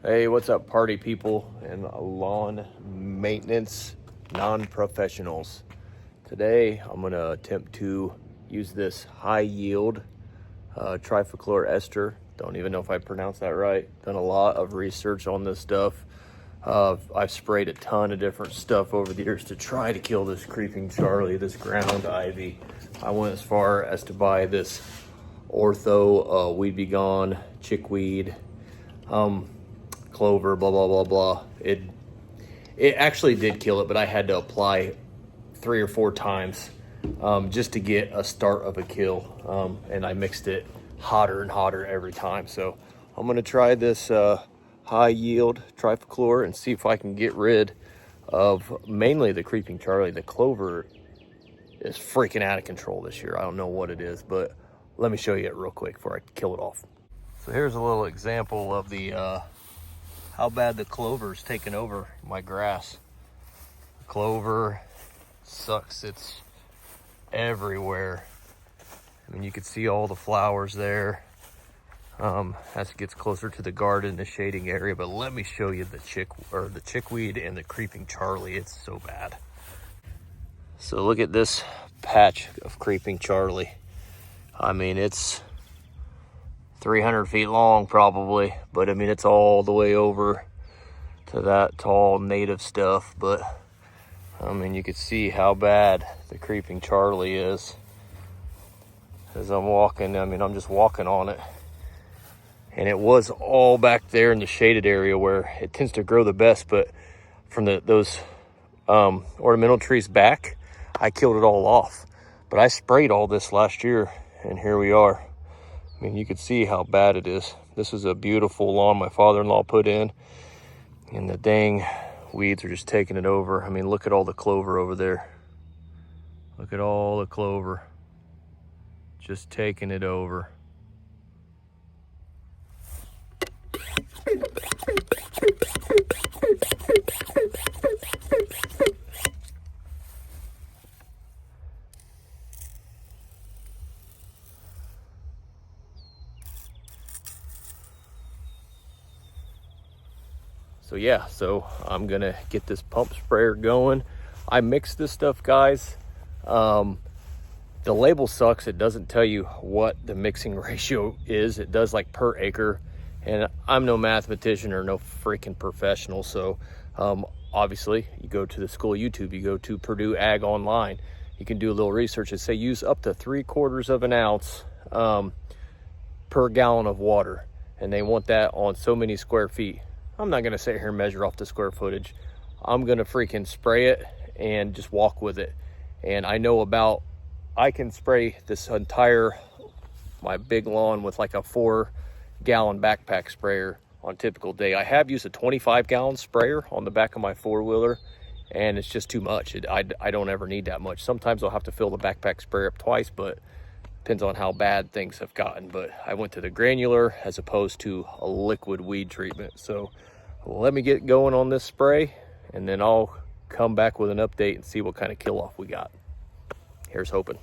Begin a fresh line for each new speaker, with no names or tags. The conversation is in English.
Hey, what's up, party people and lawn maintenance non-professionals? Today, I'm going to attempt to use this high yield Triclopyr Ester. Don't even know if I pronounced that right. Done a lot of research on this stuff. I've sprayed a ton of different stuff over the years to try to kill this creeping Charlie, this ground ivy. I went as far as to buy this Ortho Weed Be Gone chickweed, clover, blah blah blah blah. It actually did kill it, but I had to apply 3 or 4 times just to get a start of a kill, and I mixed it hotter and hotter every time. So I'm gonna try this high yield Triclopyr and see if I can get rid of mainly the creeping Charlie. The clover is freaking out of control this year. I don't know what it is, but let me show you it real quick before I kill it off. So here's a little example of the how bad the clover is taking over my grass. The clover sucks. It's everywhere. I mean, you can see all the flowers there as it gets closer to the garden, the shading area. But let me show you the chickweed and the creeping Charlie. It's so bad. So look at this patch of creeping Charlie. I mean, it's 300 feet long probably, but I mean, it's all the way over to that tall native stuff. But I mean, you can see how bad the creeping Charlie is as I'm walking. I mean, I'm just walking on it, and it was all back there in the shaded area where it tends to grow the best. But from those ornamental trees back, I killed it all off. But I sprayed all this last year, and here we are. I mean, you can see how bad it is. This is a beautiful lawn my father-in-law put in, and the dang weeds are just taking it over. I mean, look at all the clover over there. Look at all the clover. Just taking it over. So yeah, so I'm gonna get this pump sprayer going. I mixed this stuff, guys. The label sucks. It doesn't tell you what the mixing ratio is. It does like per acre, and I'm no mathematician or no freaking professional. So obviously you go to the school of YouTube, you go to Purdue Ag Online, you can do a little research and say use up to 3/4 of an ounce per gallon of water, and they want that on so many square feet. I'm not gonna sit here and measure off the square footage. I'm gonna freaking spray it and just walk with it. And I can spray this my big lawn with like a 4-gallon backpack sprayer on a typical day. I have used a 25-gallon sprayer on the back of my 4-wheeler, and it's just too much. I don't ever need that much. Sometimes I'll have to fill the backpack sprayer up twice, but depends on how bad things have gotten. But I went to the granular as opposed to a liquid weed treatment. So let me get going on this spray, and then I'll come back with an update and see what kind of kill off we got. Here's hoping.